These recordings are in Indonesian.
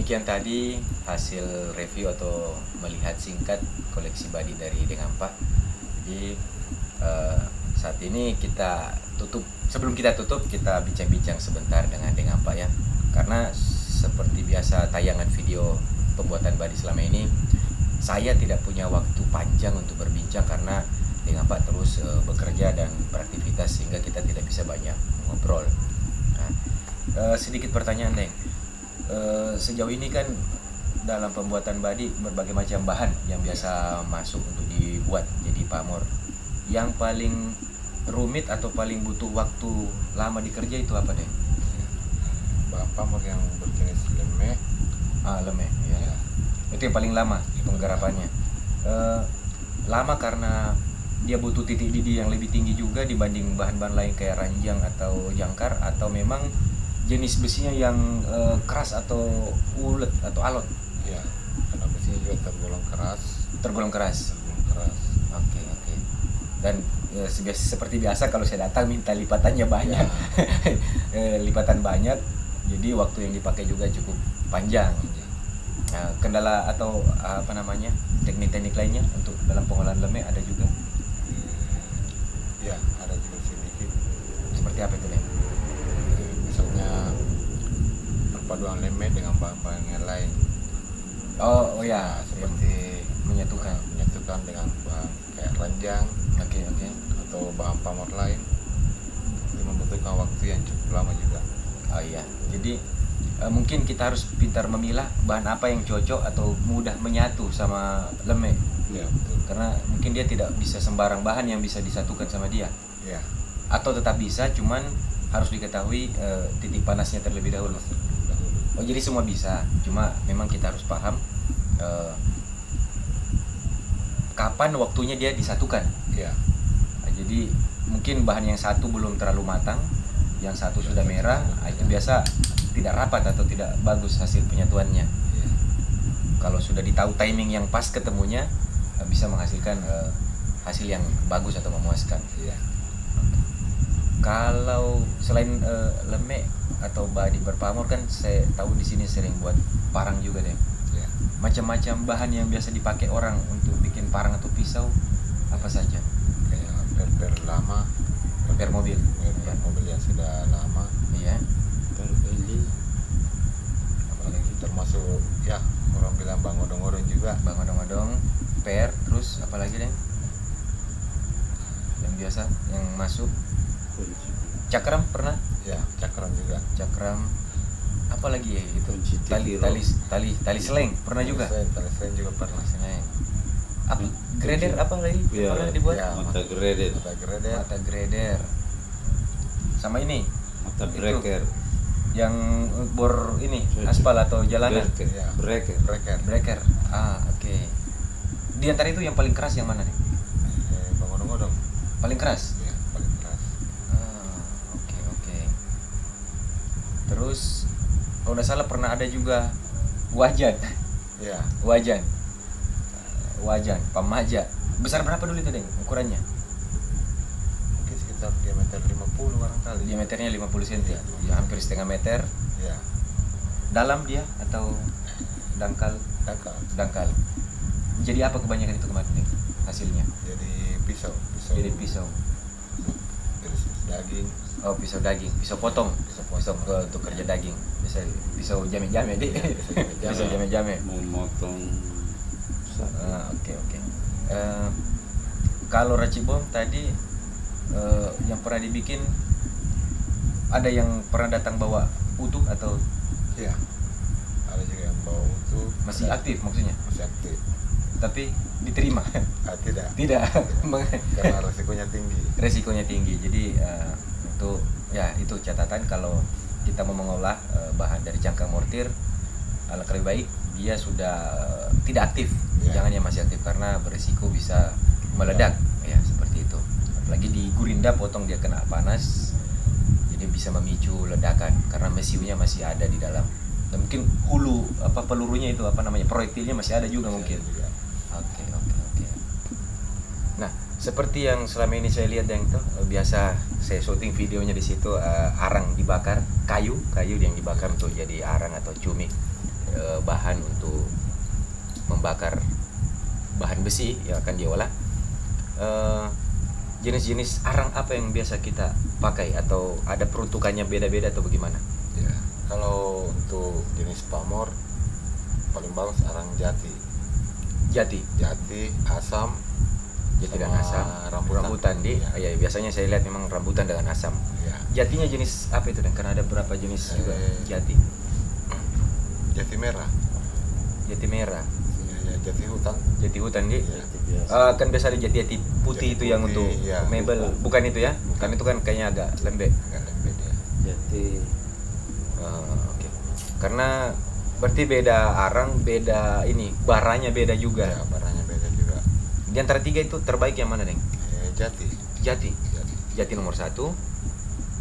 demikian tadi hasil review atau melihat singkat koleksi body dari Deng Ampa. Jadi saat ini kita tutup. Sebelum kita tutup, kita bincang-bincang sebentar dengan Deng Ampa ya. Karena seperti biasa tayangan video pembuatan body selama ini, saya tidak punya waktu panjang untuk berbincang karena Deng Ampa terus bekerja dan beraktivitas sehingga kita tidak bisa banyak ngobrol. Nah, sedikit pertanyaan Deng. Sejauh ini kan dalam pembuatan body berbagai macam bahan yang biasa masuk untuk dibuat jadi pamor. Yang paling rumit atau paling butuh waktu lama dikerja itu apa Deng? Bahan pamor yang berjenis lemeh. Lemeh ya. Itu yang paling lama penggarapannya. Lama karena dia butuh titik didih yang lebih tinggi juga dibanding bahan-bahan lain kayak ranjang atau jangkar, atau memang jenis besinya yang keras atau ulet atau alot? Ya, karena besinya juga tergolong keras. Tergolong keras. Keras. Oke. Dan seperti biasa kalau saya datang minta lipatannya banyak, lipatan banyak, jadi waktu yang dipakai juga cukup panjang. Kendala atau teknik-teknik lainnya untuk dalam pengolahan lemeh ada juga? Ya, ada juga sedikit. Seperti apa itu Deng? Misalnya perpaduan lemeh dengan bahan-bahan yang lain. Oh ya, seperti menyatukan dengan bahan kayak ranjang. Oke. Atau bahan pamor lain, itu membutuhkan waktu yang cukup lama juga. Oh iya, jadi mungkin kita harus pintar memilah bahan apa yang cocok atau mudah menyatu sama lemeh. Ya, betul. Karena mungkin dia tidak bisa sembarang bahan yang bisa disatukan sama dia. Ya. Atau tetap bisa, cuman harus diketahui titik panasnya terlebih dahulu. Oh, jadi semua bisa, cuma memang kita harus paham kapan waktunya dia disatukan. Ya. Nah, jadi mungkin bahan yang satu belum terlalu matang, yang satu sudah merah, itu biasa tidak rapat atau tidak bagus hasil penyatuannya. Ya. Kalau sudah ditahu timing yang pas ketemunya, bisa menghasilkan hasil yang bagus atau memuaskan. Ya. Kalau selain lemeh atau body berpamor kan saya tahu di sini sering buat parang juga deh. Ya. Macam-macam bahan yang biasa dipakai orang untuk bikin parang atau pisau apa saja? Kayak per lama, Per mobil. per mobil yang sudah lama. Iya. Apalagi termasuk ya orang bilang bang odong-odong juga. Bang odong-odong, per, terus apa lagi deh? Yang biasa yang masuk cakram pernah? Ya, cakram juga. Cakram apa lagi ya itu? Tali Tali seleng pernah juga? Tali sen juga pernah. Seleng. Apa grader apa lagi? Ya, Pernah dibuat? ya. mata grader, Mata grader. Sama ini mata breaker, yang bor ini aspal atau jalanan. Ya. breaker. Breaker. Oke. Di antara itu yang paling keras yang mana nih? Bang odong-odong. Paling keras? Ya, paling keras. Oke. Terus kalau nggak salah pernah ada juga wajan. Ya. Wajan, pemaja. Besar berapa dulu itu, Deng? Ukurannya? Mungkin sekitar diameter 50 barangkali. Diameternya 50 cm. Ya, hampir setengah meter. Ya. Dalam dia atau dangkal? Dangkal. Jadi apa kebanyakan itu kemarin nih hasilnya? Jadi pisau. Jadi pisau. Jadi daging. Oh, pisau daging, pisau potong. Pisau untuk kerja daging. Pisau jame-jame deh. Pisau jame-jame. Memotong Oke. Kalau racibom tadi yang pernah dibikin, ada yang pernah datang bawa utuh atau Ya. Ada juga yang bawa utuh. masih aktif maksudnya? Masih aktif. Tapi diterima? Tidak. Tidak. Karena resikonya tinggi. Resikonya tinggi. Jadi itu catatan kalau kita mau mengolah bahan dari cangkang mortir, alangkah lebih baik dia sudah tidak aktif. Ya. Jangan yang masih aktif karena berisiko bisa meledak. Ya, seperti itu. Apalagi di gurinda potong dia kena panas, jadi bisa memicu ledakan karena mesiunya masih ada di dalam. Dan mungkin hulu pelurunya itu proyektilnya masih ada juga mungkin. Oke. Nah, seperti yang selama ini saya lihat yang itu biasa saya syuting videonya di situ, arang dibakar, kayu yang dibakar untuk jadi arang atau cumi. bahan untuk membakar bahan besi yang akan diolah. Jenis-jenis arang apa yang biasa kita pakai atau ada peruntukannya beda-beda atau bagaimana? Ya, kalau untuk jenis pamor paling bagus arang jati, Jati asam, dan sama asam, rambutan di Ya. ya biasanya saya lihat memang rambutan dengan asam. Ya. Jatinya jenis apa itu, dan karena ada berapa jenis juga jati? Jati merah, Jati merah, ya, jati hutan. jati hutan di. Ya. Kan biasa ada jati putih Jati itu yang putih, untuk ya. mebel, bukan itu ya? Kan itu kan kayaknya agak lembek. Agak lembek dia. Jadi Oke. Karena berarti beda arang, beda ini, baranya beda juga. Ya, barangnya beda juga. Di antara tiga itu terbaik yang mana, Deng? Jati, Jati. jati. Jati nomor 1.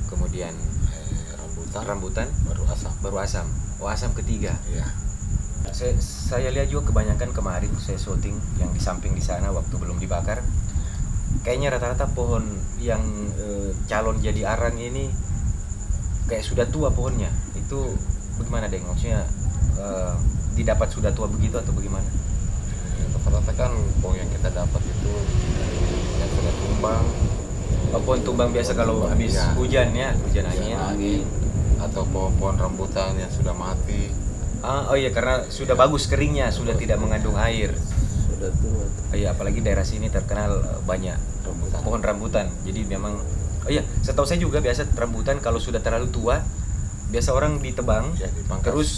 Kemudian rambutan, baru asam. Oh, asam ketiga. Ya. Saya lihat juga kebanyakan kemarin saya syuting yang di samping di sana waktu belum dibakar. Kayaknya rata-rata pohon yang calon jadi arang ini kayak sudah tua pohonnya. Itu bagaimana, Deng? Maksudnya didapat sudah tua begitu atau bagaimana? Rata-rata kan pohon yang kita dapat itu yang sudah tumbang. Pohon tumbang biasa kalau tumbang, habis ya. hujan ya, hujan angin. Atau pohon-pohon rambutan yang sudah mati. Oh iya, karena sudah bagus keringnya, sudah tidak mengandung air. sudah tua. Iya, apalagi daerah sini terkenal banyak Rambutan. pohon rambutan. Jadi memang, oh iya, setahu saya juga biasa rambutan kalau sudah terlalu tua, biasa orang ditebang, Ya, dipangkas. terus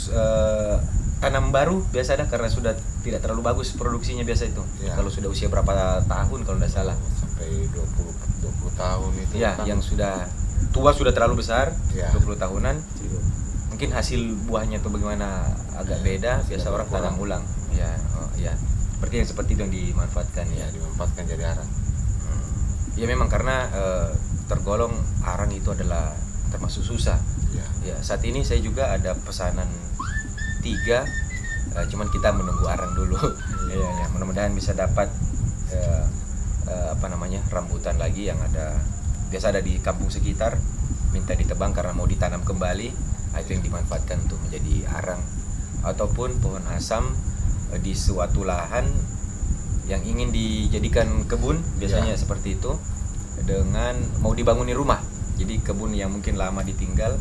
tanam baru biasa ada karena sudah tidak terlalu bagus produksinya biasa itu. Ya. Kalau sudah usia berapa tahun kalau tidak salah. Sampai 20 tahun itu Ya, kan. yang sudah tua sudah terlalu besar, Ya. 20 tahunan. Mungkin hasil buahnya atau bagaimana agak beda, biasa sudah orang tanam berkurang. ulang. Ya, oh, ya. Berarti yang seperti itu yang dimanfaatkan Ya, ya. dimanfaatkan jadi arang. Ya memang karena tergolong arang itu adalah termasuk susah. Ya. Ya, saat ini saya juga ada pesanan 3, cuman kita menunggu arang dulu. Ya, ya, mudah-mudahan bisa dapat rambutan lagi yang biasa ada di kampung sekitar, minta ditebang karena mau ditanam kembali. Itu yang dimanfaatkan untuk menjadi arang, ataupun pohon asam di suatu lahan yang ingin dijadikan kebun, biasanya seperti itu, dengan mau dibangunin rumah. Jadi kebun yang mungkin lama ditinggal,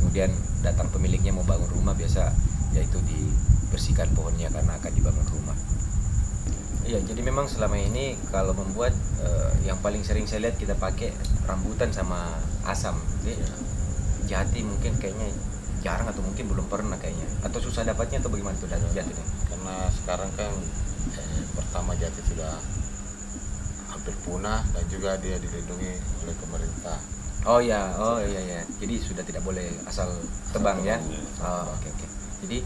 kemudian datang pemiliknya mau bangun rumah, biasa yaitu dibersihkan pohonnya karena akan dibangun rumah. Iya, jadi memang selama ini kalau membuat yang paling sering saya lihat kita pakai rambutan sama asam. Jadi, jati mungkin kayaknya jarang atau mungkin belum pernah kayaknya, atau susah dapatnya atau bagaimana tuh dari jati nih? Karena sekarang kan pertama jati sudah hampir punah dan juga dia dilindungi oleh pemerintah. Oh iya. Jadi sudah tidak boleh asal tebang ya. Oh, oke. Jadi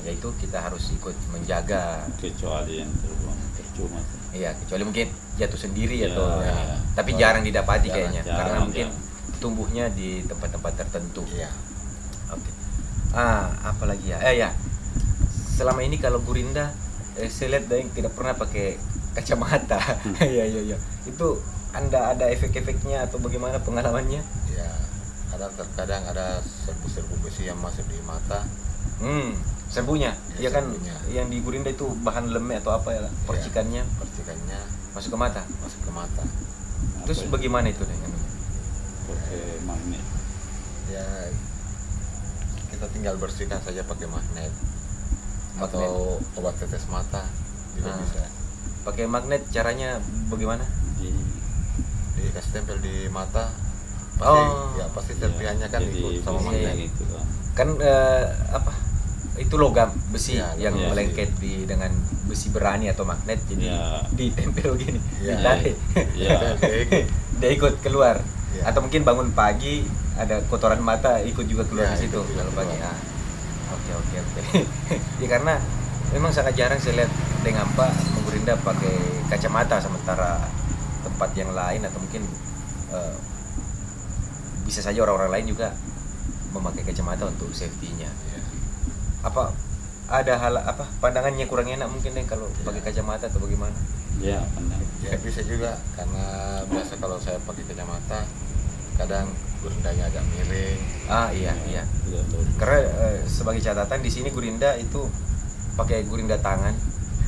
yaitu kita harus ikut menjaga. Kecuali yang terbang percuma. Iya, kecuali mungkin jatuh sendiri Ya, atau ya. tapi jarang didapati kayaknya Jarang, karena mungkin jarang. tumbuhnya di tempat-tempat tertentu. Iya. Oke. Apalagi ya? Ya. Selama ini kalau Gurinda saya lihat Daeng tidak pernah pakai kacamata. Iya. Itu Anda ada efek-efeknya atau bagaimana pengalamannya? Ya, terkadang ada serbu-serbu besi yang masuk di mata. Serbunya. Ya, Ya kan serbunya. yang di Gurinda itu bahan lem atau apa ya? Percikannya Percikannya masuk ke mata. masuk ke mata. Terus Apa bagaimana itu Daeng? pakai magnet. Ya, kita tinggal bersihkan saja pakai magnet. Atau obat tetes mata juga bisa. Pakai magnet caranya bagaimana? Dikasih tempel di mata. Oh. Pasti serpihannya kan Jadi ikut sama besi magnet. gitu kan. Kan itu logam besi Ya, yang logam besi. melengket dengan besi berani atau magnet, jadi Ya. ditempel gini, Ya. ditarik. Ya. Dia ikut keluar. Ya. Atau mungkin bangun pagi ada kotoran mata ikut juga keluar Ya, di situ ikut juga kalau pagi. keluar. Oke. Ya karena memang sangat jarang saya lihat Dengampa Gurinda pakai kacamata, sementara tempat yang lain atau mungkin bisa saja orang-orang lain juga memakai kacamata untuk safety-nya. Ya. Apa ada hal pandangannya kurang enak mungkin deh kalau Ya. pakai kacamata atau bagaimana? Ya, pandang. Ya bisa juga karena biasa kalau saya pakai kacamata kadang gurindanya agak miring Iya iya. Tidak tahu. Karena sebagai catatan di sini Gurinda itu pakai Gurinda tangan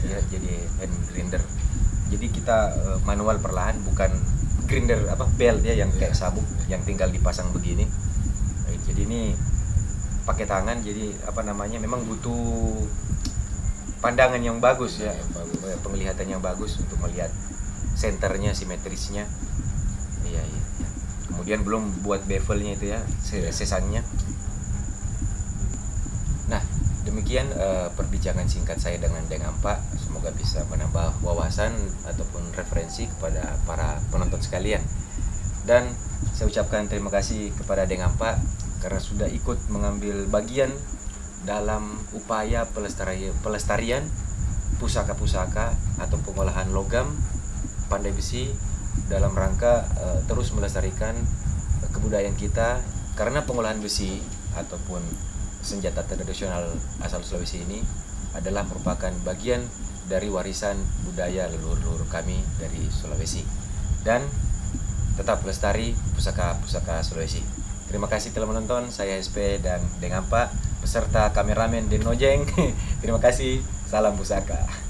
ya, jadi hand grinder. Jadi kita manual perlahan, bukan grinder apa belt ya yang kayak sabuk yang tinggal dipasang begini. Jadi ini pakai tangan, jadi apa namanya, memang butuh pandangan yang bagus ya, penglihatan yang bagus untuk melihat senternya, simetrisnya. Iya iya. Kemudian belum buat bevelnya itu ya, sesannya. Nah, demikian perbincangan singkat saya dengan Deng Ampa. Semoga bisa menambah wawasan ataupun referensi kepada para penonton sekalian. Dan saya ucapkan terima kasih kepada Deng Ampa karena sudah ikut mengambil bagian dalam upaya pelestarian pusaka-pusaka atau pengolahan logam pandai besi dalam rangka terus melestarikan kebudayaan kita, karena pengolahan besi ataupun senjata tradisional asal Sulawesi ini adalah merupakan bagian dari warisan budaya leluhur-leluhur kami dari Sulawesi, dan tetap lestari pusaka-pusaka Sulawesi. Terima kasih telah menonton. Saya SP dan Deng Ampa beserta kameramen Den Nojeng. Terima kasih. Salam pusaka.